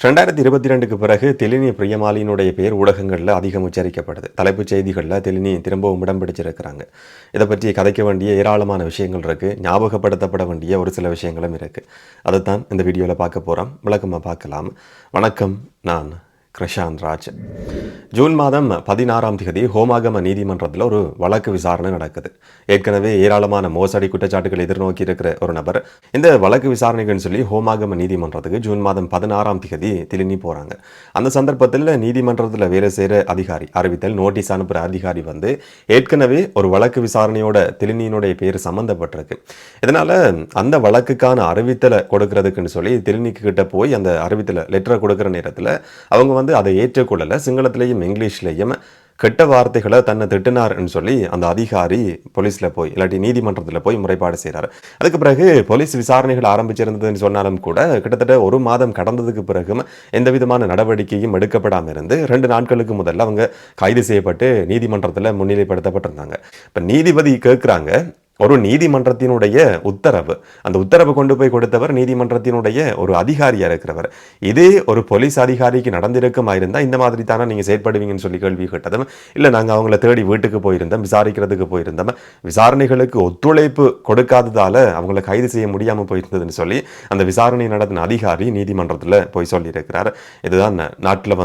2022க்கு பிறகு தெலினி பிரியமாலினுடைய பேர் ஊடகங்களில் அதிகம் உச்சரிக்கப்படுது. தலைப்புச் செய்திகளில் தெலினி திரும்பவும் இடம் பிடிச்சிருக்கிறாங்க. இதை பற்றி கதைக்க வேண்டிய ஏராளமான விஷயங்கள் இருக்குது. ஞாபகப்படுத்தப்பட வேண்டிய ஒரு சில விஷயங்களும் இருக்குது. அதைத்தான் இந்த வீடியோவில் பார்க்க போகிறோம். விளக்கமாக பார்க்கலாம். வணக்கம், நான் கிருஷாந்த் ராஜ். ஜூன் மாதம் 16ஆம் தேதி ஹோமாகம நீதிமன்றத்தில் ஒரு வழக்கு விசாரணை நடக்குது. ஏற்கனவே ஏராளமான மோசடி குற்றச்சாட்டுகள் எதிர்நோக்கி இருக்கிற ஒரு நபர் இந்த வழக்கு விசாரணைக்குன்னு சொல்லி ஹோமாகம நீதிமன்றத்துக்கு ஜூன் மாதம் 16ஆம் தேதி திலினி போகிறாங்க. அந்த சந்தர்ப்பத்தில் நீதிமன்றத்தில் வேலை செய்கிற அதிகாரி, அறிவித்தல் நோட்டீஸ் அனுப்புகிற அதிகாரி ஏற்கனவே ஒரு வழக்கு விசாரணையோட திலினியினுடைய பேர் சம்மந்தப்பட்டிருக்கு. இதனால் அந்த வழக்குக்கான அறிவித்தலை கொடுக்கறதுக்குன்னு சொல்லி திலினிக்கு கிட்ட போய் அந்த அறிவித்தலை லெட்டரை கொடுக்குற நேரத்தில் அவங்க அதை ஏற்றுக்கொள்ளலை. சிங்களத்திலையும் இங்கிலீஷ்லையும் கெட்ட வார்த்தைகளை தன்னை திட்டினார்னு சொல்லி அந்த அதிகாரி போலீஸில் போய் இல்லாட்டி நீதிமன்றத்தில் போய் முறைப்பாடு செய்கிறார். அதுக்கு பிறகு போலீஸ் விசாரணைகள் ஆரம்பிச்சிருந்ததுன்னு சொன்னாலும் கூட கிட்டத்தட்ட ஒரு மாதம் கடந்ததுக்கு பிறகும் எந்த விதமான நடவடிக்கையும் எடுக்கப்படாமல் இருந்து 2 நாட்களுக்கு முதல்ல அவங்க கைது செய்யப்பட்டு நீதிமன்றத்தில் முன்னிலைப்படுத்தப்பட்டிருந்தாங்க. இப்போ நீதிபதி கேட்குறாங்க, ஒரு நீதிமன்றத்தினுடைய உத்தரவு, அந்த உத்தரவு கொண்டு போய் கொடுத்தவர் நீதிமன்றத்தினுடைய ஒரு அதிகாரியாக இருக்கிறவர். இதே ஒரு போலீஸ் அதிகாரிக்கு நடந்திருக்குமா இருந்தால் இந்த மாதிரி தானே நீங்கள் செயற்படுவீங்கன்னு சொல்லி கேள்வி கேட்டதும், இல்லை நாங்கள் அவங்கள தேடி வீட்டுக்கு போயிருந்தோம், விசாரிக்கிறதுக்கு போயிருந்தோம், விசாரணைகளுக்கு ஒத்துழைப்பு கொடுக்காததால் அவங்கள கைது செய்ய முடியாமல் போயிருந்ததுன்னு சொல்லி அந்த விசாரணை நடத்தின அதிகாரி நீதிமன்றத்தில் போய் சொல்லியிருக்கிறார். இதுதான் நாட்டில்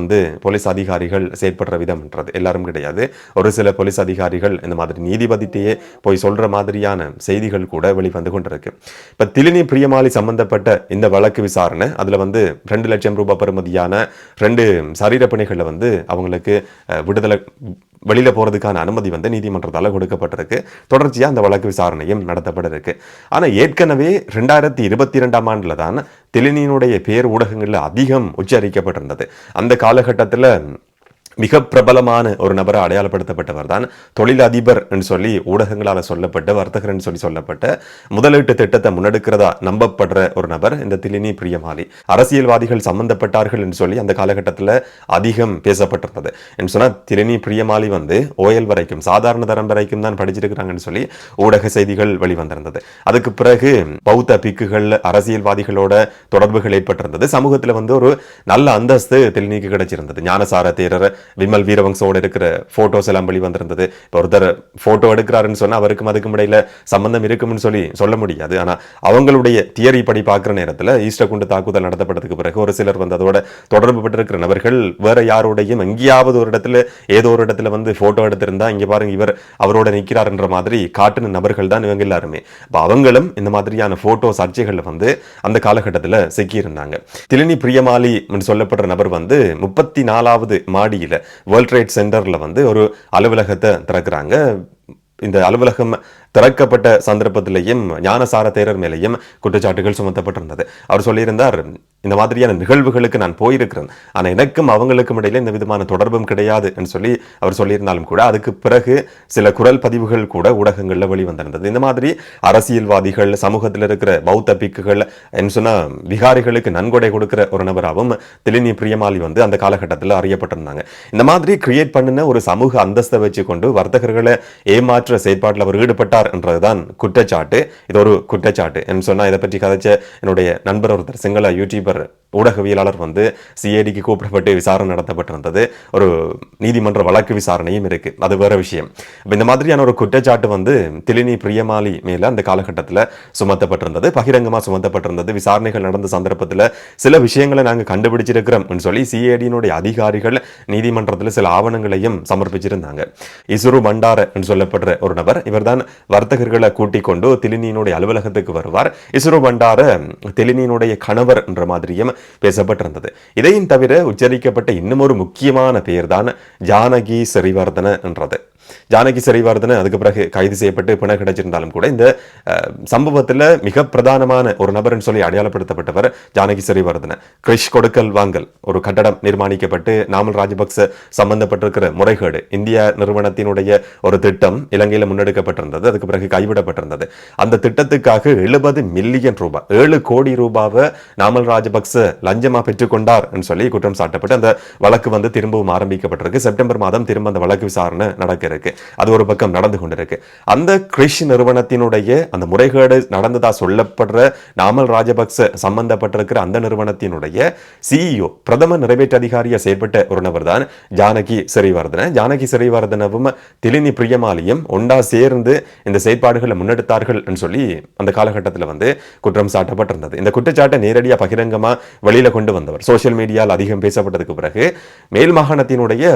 போலீஸ் அதிகாரிகள் செயற்படுற விதம்ன்றது. எல்லாரும் கிடையாது, ஒரு சில போலீஸ் அதிகாரிகள் இந்த மாதிரி நீதிபதிட்டையே போய் சொல்கிற மாதிரி செய்திகள் கூட வெளிவந்து கொண்டிருக்கு. இப்ப திலினி பிரியமாலி சம்பந்தப்பட்ட இந்த வழக்கு விசாரணை, அதுல 2 லட்சம் ரூபாய் பெறுமதியான 2 சரீர பிணைகளை அவங்களுக்கு விடுதலை வெளியில போறதுக்கான அனுமதி நீதிமன்றத்தால் கொடுக்கப்பட்டிருக்கு. தொடர்ச்சியா அந்த வழக்கு விசாரணையும் நடத்தப்பட இருக்கு. ஆனா ஏற்கனவே 2022ஆம் ஆண்டுல தான் திலினியினுடைய பேர் ஊடகங்கள்ல அதிகம் உச்சரிக்கப்பட்டிருந்தது. அந்த காலகட்டத்தில் மிக பிரபலமான ஒரு நபரை அடையாளப்படுத்தப்பட்டவர் தான் தொழிலதிபர் என்று சொல்லி ஊடகங்களால் சொல்லப்பட்ட, வர்த்தகர் என்று சொல்லி சொல்லப்பட்ட, முதலீட்டு திட்டத்தை முன்னெடுக்கிறதா நம்பப்படுற ஒரு நபர் இந்த திலினி பிரியமாலி. அரசியல்வாதிகள் சம்பந்தப்பட்டார்கள் என்று சொல்லி அந்த காலகட்டத்தில் அதிகம் பேசப்பட்டிருந்தது. என்று சொன்னால் திலினி பிரியமாலி ஓயல் வரைக்கும், சாதாரண தரம் வரைக்கும் தான் படிச்சிருக்கிறாங்கன்னு சொல்லி ஊடக செய்திகள் வெளிவந்திருந்தது. அதுக்கு பிறகு பௌத்த பிக்குகள், அரசியல்வாதிகளோட தொடர்புகள் ஏற்பட்டிருந்தது. சமூகத்தில் ஒரு நல்ல அந்தஸ்து திலினிக்கு கிடைச்சிருந்தது. ஞானசார தேரர், விமல் வீரவங்சோட இருக்கிற போட்டோஸ் எல்லாம் வெளி வந்திருந்தது. இப்போ ஒருத்தர் போட்டோ எடுக்கிறாருன்னு சொன்னா அவருக்கும் அதுக்கும் இடையில சம்பந்தம் இருக்கும்னு சொல்லி சொல்ல முடியாது. ஆனா அவங்களுடைய தியரி படி பார்க்கிற நேரத்தில் ஈஸ்டர் குண்டு தாக்குதல் நடத்தப்பட்டதுக்கு பிறகு ஒரு சிலர் அதோட தொடர்பு பட்டிருக்கிற நபர்கள் வேற யாரோடையும் எங்கேயாவது ஒரு இடத்துல ஏதோ ஒரு இடத்துல போட்டோ எடுத்திருந்தா இங்க பாருங்க இவர் அவரோட நிற்கிறார்ன்ற மாதிரி காட்டின நபர்கள் தான் இவங்க எல்லாருமே. அவங்களும் இந்த மாதிரியான போட்டோ சர்ச்சைகள் அந்த காலகட்டத்தில் சிக்கியிருந்தாங்க. திலினி பிரியமாலி சொல்லப்படுற நபர் 34வது மாடியில் வேர்ல்ட் ட்ரேட் சென்டர்ல ஒரு அலுவலகத்தை திறக்கிறாங்க. இந்த அலுவலகம் திறக்கப்பட்ட சந்தர்ப்பத்திலேயும் ஞானசார தேரர் மேலேயும் குற்றச்சாட்டுகள் சுமத்தப்பட்டிருந்தது. அவர் சொல்லியிருந்தார், இந்த மாதிரியான நிகழ்வுகளுக்கு நான் போயிருக்கிறேன், ஆனால் எனக்கும் அவங்களுக்கும் இடையில இந்த விதமான தொடர்பும் கிடையாது என்று சொல்லி அவர் சொல்லியிருந்தாலும் கூட அதுக்கு பிறகு சில குரல் பதிவுகள் கூட ஊடகங்களில் வெளிவந்திருந்தது. இந்த மாதிரி அரசியல்வாதிகள், சமூகத்தில் இருக்கிற பௌத்த பிக்குகள் என்று சொன்னா விகாரிகளுக்கு நன்கொடை கொடுக்கிற ஒரு நபராகவும் திலினி பிரியமாலி அந்த காலகட்டத்தில் அறியப்பட்டிருந்தாங்க. இந்த மாதிரி கிரியேட் பண்ணின ஒரு சமூக அந்தஸ்தை வச்சு கொண்டு வர்த்தகர்களை ஏமாற்ற செயற்பாட்டில் அவர் ஈடுபட்டார் என்றதுதான் குற்றச்சாட்டு. இது ஒரு குற்றச்சாட்டு என்று சொன்னா, இதை பற்றி கதைச்ச என்னுடைய நண்பர் ஒருத்தர், சிங்கள யூடியூபர் ஊடகவியலாளர் சிஐடிக்கு கூப்பிடப்பட்டு விசாரணை நடத்தப்பட்டிருந்தது. ஒரு நீதிமன்ற வழக்கு விசாரணையும் இருக்கு, அது வேற விஷயம். இந்த மாதிரியான ஒரு குற்றச்சாட்டு திலினி பிரியமாலி மேல அந்த காலகட்டத்தில் சுமத்தப்பட்டிருந்தது, பகிரங்கமா சுமத்தப்பட்டிருந்தது. விசாரணைகள் நடந்த சந்தர்ப்பத்தில் சில விஷயங்களை நாங்கள் கண்டுபிடிச்சிருக்கிறோம் சொல்லி சிஐடியினுடைய அதிகாரிகள் நீதிமன்றத்தில் சில ஆவணங்களையும் சமர்ப்பிச்சிருந்தாங்க. இசுரு பண்டார என்று சொல்லப்படுற ஒரு நபர், இவர்தான் வர்த்தகர்களை கூட்டிக் கொண்டு திலினியினுடைய அலுவலகத்துக்கு வருவார். இசுரு பண்டார திலினியினுடைய கணவர் என்ற மாதிரியும் பேசப்பட்டிருந்தது. இதையும் தவிர உச்சரிக்கப்பட்ட இன்னும் ஒரு முக்கியமான பெயர் தான் ஜானகி செரிவர்தன என்றது. ஜானகி செரிவர்தன அதுக்கு பிறகு கைது செய்யப்பட்டு பிணை கிடைச்சிருந்தாலும் கூட இந்த சம்பவத்தில் மிக பிரதானமான ஒரு நபர் சொல்லி அடையாளப்படுத்தப்பட்டவர் ஜானகி செரிவர்தன. கிரிஷ் கொடுக்கல் வாங்கல் ஒரு கட்டடம் நிர்மாணிக்கப்பட்டு நாமல் ராஜபக்ச சம்பந்தப்பட்டிருக்கிற முறைகேடு இந்திய நிறுவனத்தினுடைய ஒரு திட்டம் இலங்கையில் முன்னெடுக்கப்பட்டிருந்தது. அதுக்கு பிறகு கைவிடப்பட்டிருந்தது. அந்த திட்டத்துக்காக 70 மில்லியன் ரூபாய் 7 கோடி ரூபாவை நாமல் ராஜபக்ச லஞ்சமா பெற்றுக்கொண்டார் சொல்லி குற்றம் சாட்டப்பட்டு அந்த வழக்கு திரும்பவும் ஆரம்பிக்கப்பட்டிருக்கு. செப்டம்பர் மாதம் திரும்ப அந்த வழக்கு விசாரணை நடக்க இருக்கு. அது ஒரு பக்கம் நடந்து கொண்டிருக்கு. அந்த கிறிஷ் நிறுவனத்தினுடைய அந்த முறைகேடு நடந்ததா சொல்லப்படுற நாமல் ராஜபக்ச சம்பந்தப்பட்டிருக்கிற அந்த நிறுவனத்தினுடைய சிஇஓ பிரதம நிறைவேற்று அதிகாரியா செயற்பட்ட ஒரு நபர் தான் ஜானகி சிறிவர்தன. ஜானகி சிறிவர்தனவும் திலினி பிரியமாலியும் ஒன்றா சேர்ந்து இந்த செயற்பாடுகளை முன்னெடுத்தார்கள் சொல்லி அந்த காலகட்டத்தில் குற்றம் சாட்டப்பட்டிருந்தது. இந்த குற்றச்சாட்டை நேரடியாக பகிரங்கமா வெளியில கொண்டு வந்தவர் சோசியல் மீடியாவில் அதிகம் பேசப்பட்டதுக்கு பிறகு மேல் மாகாணத்தினுடைய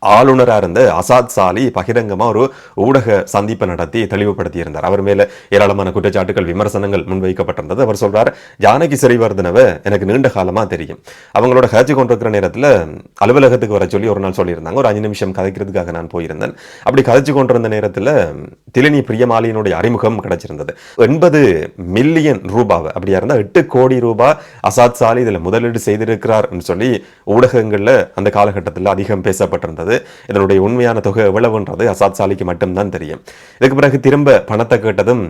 ஆளுநராக இருந்த அசாத் சாலி பகிரங்கமாக ஒரு ஊடக சந்திப்பை நடத்தி தெளிவுபடுத்தி இருந்தார். அவர் மேல ஏராளமான குற்றச்சாட்டுகள் விமர்சனங்கள் முன்வைக்கப்பட்டிருந்தது. அவர் சொல்றார், ஜானகி சிறிவர்தனவை எனக்கு நீண்ட காலமா தெரியும். அவங்களோட கதைச்சு கொண்டிருக்கிற நேரத்தில் அலுவலகத்துக்கு வர சொல்லி ஒரு நாள் சொல்லியிருந்தாங்க. ஒரு 5 நிமிஷம் கதைக்கிறதுக்காக நான் போயிருந்தேன். அப்படி கதைச்சு கொண்டிருந்த நேரத்தில் திலினி பிரியமாலியினுடைய அறிமுகம் கிடைச்சிருந்தது. 80 மில்லியன் ரூபாவை அப்படியா இருந்தால் 8 கோடி ரூபாய் அசாத் சாலி இதில் முதலீடு செய்திருக்கிறார் சொல்லி ஊடகங்கள்ல அந்த காலகட்டத்தில் அதிகம் பேசப்பட்டிருந்தது. இதனுடைய உண்மையான தொகை எவ்வளவுன்றது அசாத் சாலிக்கு மட்டும்தான் தெரியும். இதுக்கு பிறகு திரும்ப பணத்தை கேட்டதும்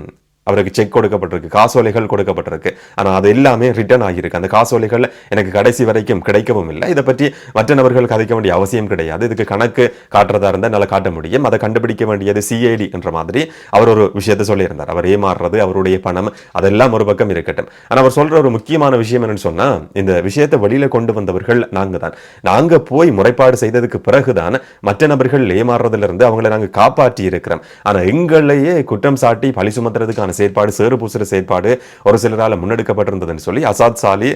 அவருக்கு செக் கொடுக்கப்பட்டிருக்கு, காசோலைகள் கொடுக்கப்பட்டிருக்கு. ஆனால் அது எல்லாமே ரிட்டர்ன் ஆகியிருக்கு. அந்த காசோலைகள் எனக்கு கடைசி வரைக்கும் கிடைக்கவும் இல்லை. இதை பற்றி மற்ற நபர்கள் கதைக்க வேண்டிய அவசியம் கிடையாது. இதுக்கு கணக்கு காட்டுறதா இருந்தால் நல்லா காட்ட முடியும். அதை கண்டுபிடிக்க வேண்டியது சிஐடி என்ற மாதிரி அவர் ஒரு விஷயத்தை சொல்லியிருந்தார். அவர் ஏமாறுறது, அவருடைய பணம், அதெல்லாம் ஒரு பக்கம் இருக்கட்டும். ஆனால் அவர் சொல்ற ஒரு முக்கியமான விஷயம் என்னன்னு சொன்னா, இந்த விஷயத்தை வெளியில கொண்டு வந்தவர்கள் நாங்க தான். நாங்க போய் முறைப்பாடு செய்ததுக்கு பிறகுதான் மற்ற நபர்கள் ஏமாறுறதிலிருந்து அவங்களை நாங்கள் காப்பாற்றி இருக்கிறோம். ஆனால் எங்களையே குற்றம் சாட்டி பழி சுமத்துறதுக்கான செயற்பாடு, சேறு பூசுற செயற்பாடு ஒரு சிலரால் முன்னெடுக்கப்பட்டிருந்ததுன்னு சொல்லி அசாத் சாலி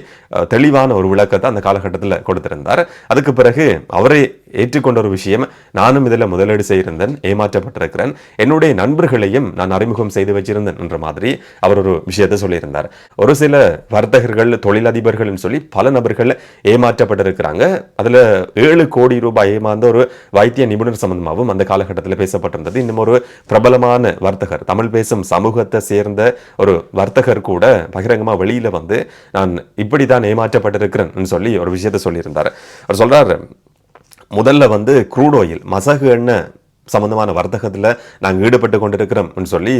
தெளிவான ஒரு விளக்கத்தை அந்த காலகட்டத்தில் கொடுத்திருந்தார். அதுக்கு பிறகு அவரை ஏற்றுக்கொண்ட ஒரு விஷயம், நானும் இதில் முதலீடு செய்திருந்தேன், ஏமாற்றப்பட்டிருக்கிறேன், என்னுடைய நண்பர்களையும் நான் அறிமுகம் செய்து வச்சிருந்தேன் என்ற மாதிரி அவர் ஒரு விஷயத்தை சொல்லியிருந்தார். ஒரு சில வர்த்தகர்கள், தொழிலதிபர்கள் சொல்லி பல நபர்கள் ஏமாற்றப்பட்டிருக்கிறாங்க. அதுல 7 கோடி ரூபாய் ஏமாந்த ஒரு வைத்திய நிபுணர் சம்பந்தமாகவும் அந்த காலகட்டத்தில் பேசப்பட்டிருந்தது. இன்னும் ஒரு பிரபலமான வர்த்தகர், தமிழ் பேசும் சமூகத்தை சேர்ந்த ஒரு வர்த்தகர் கூட பகிரங்கமா வெளியில நான் இப்படித்தான் ஏமாற்றப்பட்டிருக்கிறேன் சொல்லி ஒரு விஷயத்தை சொல்லியிருந்தார். அவர் சொல்றாரு, முதல்ல க்ரூட் ஆயில், மசகு எண்ணெய் சம்பந்தமான வர்த்தகத்தில் நாங்கள் ஈடுபட்டு கொண்டிருக்கிறோம் சொல்லி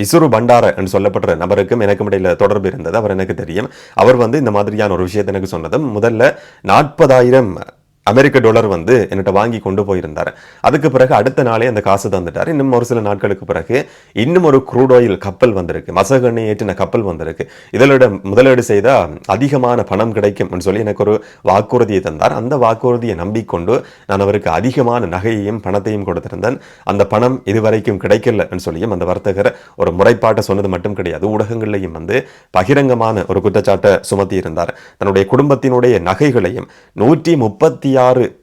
இசுரு பண்டார என்று சொல்லப்படுற நபருக்கும் எனக்கும் இடையில தொடர்பு இருந்தது. அவர் எனக்கு தெரியும். அவர் இந்த மாதிரியான ஒரு விஷயத்தை எனக்கு சொன்னதும், முதல்ல 40,000 அமெரிக்க டாலர் என்கிட்ட வாங்கி கொண்டு போயிருந்தார். அதுக்கு பிறகு அடுத்த நாளே அந்த காசு தந்துட்டார். இன்னும் ஒரு சில நாட்களுக்கு பிறகு இன்னும் ஒரு க்ரூட் ஆயில் கப்பல் வந்திருக்கு, மசகு எண்ணெய் ஏற்றின கப்பல் வந்திருக்கு. இதில் முதலீடு செய்தா அதிகமான பணம் கிடைக்கும் சொல்லி எனக்கு ஒரு வாக்குறுதியை தந்தார். அந்த வாக்குறுதியை நம்பிக்கொண்டு நான் அவருக்கு அதிகமான நகையையும் பணத்தையும் கொடுத்திருந்தேன். அந்த பணம் இதுவரைக்கும் கிடைக்கல சொல்லியும் அந்த வர்த்தகர் ஒரு முறைப்பாட்டை சொன்னது மட்டும் கிடையாது, ஊடகங்களையும் பகிரங்கமான ஒரு குற்றச்சாட்டை சுமத்தி இருந்தார். தன்னுடைய குடும்பத்தினுடைய நகைகளையும் 136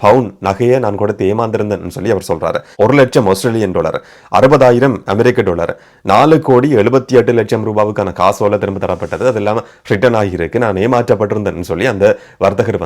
பவுண்ட் நகையை நான் கொடுத்து ஏமாந்திருந்தேன் சொல்லி அவர் சொல்றாரு. 1 லட்சம் ஆஸ்திரேலியன் டாலர், 60,000 அமெரிக்க டாலர், 4,78,00,000 ரூபாவுக்கான காசோலை திரும்ப தரப்பட்டது. அது இல்லாமல் ரிட்டர்ன் ஆகியிருக்கு, நான் ஏமாற்றப்பட்டிருந்தேன் சொல்லி அந்த வர்த்தகர்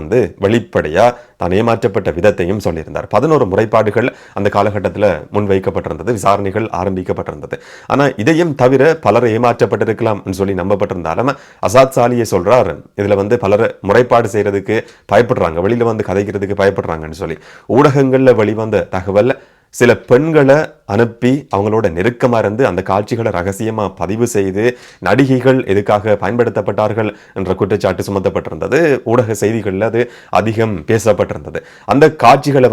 வெளிப்படையா தான் ஏமாற்றப்பட்ட விதத்தையும் சொல்லியிருந்தார். 11 முறைப்பாடுகள் அந்த காலகட்டத்தில் முன்வைக்கப்பட்டிருந்தது, விசாரணைகள் ஆரம்பிக்கப்பட்டிருந்தது. ஆனா இதையும் தவிர பலர் ஏமாற்றப்பட்டிருக்கலாம் சொல்லி நம்பப்பட்டிருந்தாலும் அசாத் சாலியை சொல்றார், இதுல பலர் முறைப்பாடு செய்யறதுக்கு பயப்படுறாங்க, வெளியில கதைக்கிறதுக்கு பயப்படுறாங்கன்னு சொல்லி ஊடகங்கள்ல வெளிவந்த தகவல், சில பெண்களை அனுப்பி அவங்களோட நெருக்கமா இருந்து அந்த காட்சிகளை ரகசியமா பதிவு செய்து நடிகைகள் எதுக்காக பயன்படுத்தப்பட்டார்கள் என்ற குற்றச்சாட்டு சுமத்தப்பட்டிருந்தது. ஊடக செய்திகள்ல அது அதிகம் பேசப்பட்டிருந்தது. அந்த காட்சிகளை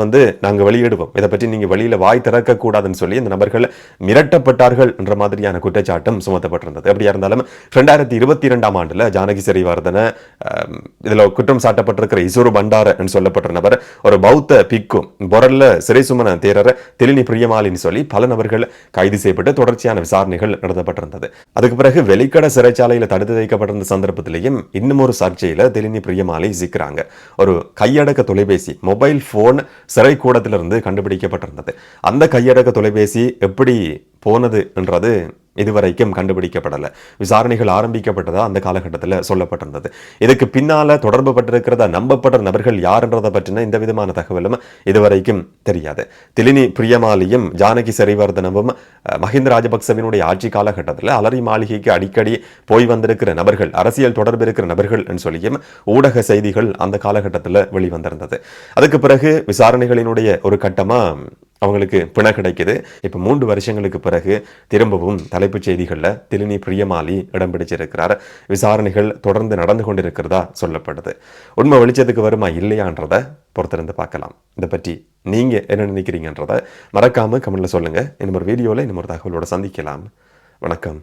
நாங்க வெளியிடுவோம், இதை பற்றி நீங்க வெளியில வாய் திறக்க கூடாதுன்னு சொல்லி இந்த நபர்கள் மிரட்டப்பட்டார்கள் என்ற மாதிரியான குற்றச்சாட்டும் சுமத்தப்பட்டிருந்தது. எப்படியா இருந்தாலும் 2022ஆம் ஆண்டுல ஜானகி சிறிவர்தன, இதுல குற்றம் சாட்டப்பட்டிருக்கிற இசுரு பண்டார என்று சொல்லப்பட்ட நபர் ஒரு பௌத்த பிக்கு பொரல்ல சிறை சுமன தேரர் திலினி பிரியமாலின்னு சொல்லி பல நபர்கள் கைது செய்யப்பட்டு தொடர்ச்சியான விசாரணைகள் நடத்தப்பட்டிருந்தது. அதுக்கு பிறகு வெளிக்கட சிறைச்சாலையில் தடுத்து வைக்கப்பட்டிருந்த சந்தர்ப்பத்திலேயும் இன்னும் ஒரு சர்ச்சையில திலினி பிரியமாலி சிக்கிறாங்க. ஒரு கையடக்க தொலைபேசி, மொபைல் போன் சிறை கூடத்திலிருந்து கண்டுபிடிக்கப்பட்டிருந்தது. அந்த கையடக்க தொலைபேசி எப்படி போனது என்றது இதுவரைக்கும் கண்டுபிடிக்கப்படலை. விசாரணைகள் ஆரம்பிக்கப்பட்டதா அந்த காலகட்டத்தில் சொல்லப்பட்டிருந்தது. இதுக்கு பின்னால தொடர்பு பட்டிருக்கிறதா நம்பப்படுற நபர்கள் யாருன்றதை பற்றின இந்த விதமான தகவலும் இதுவரைக்கும் தெரியாது. திலினி பிரியமாலியும் ஜானகி செரிவர்தனவும் மஹிந்த ராஜபக்சவினுடைய ஆட்சி காலகட்டத்தில் அலரி மாளிகைக்கு அடிக்கடி போய் வந்திருக்கிற நபர்கள், அரசியல் தொடர்பு இருக்கிற நபர்கள் சொல்லியும் ஊடக செய்திகள் அந்த காலகட்டத்தில் வெளிவந்திருந்தது. அதுக்கு பிறகு விசாரணைகளினுடைய ஒரு கட்டமா அவங்களுக்கு பிண கிடைக்குது. இப்போ 3 வருஷங்களுக்கு பிறகு திரும்பவும் தலைப்புச் செய்திகளில் திலினி பிரியமாலி இடம் பிடிச்சிருக்கிறார். விசாரணைகள் தொடர்ந்து நடந்து கொண்டிருக்கிறதா சொல்லப்படுது. உண்மை வெளிச்சத்துக்கு வருமா இல்லையான்றதை பொறுத்திருந்து பார்க்கலாம். இதை பற்றி நீங்கள் என்ன நினைக்கிறீங்கன்றதை மறக்காமல் கமெண்ட்ல சொல்லுங்கள். இன்னும் ஒரு வீடியோவில் இன்னும் ஒரு தகவலோட சந்திக்கலாம். வணக்கம்.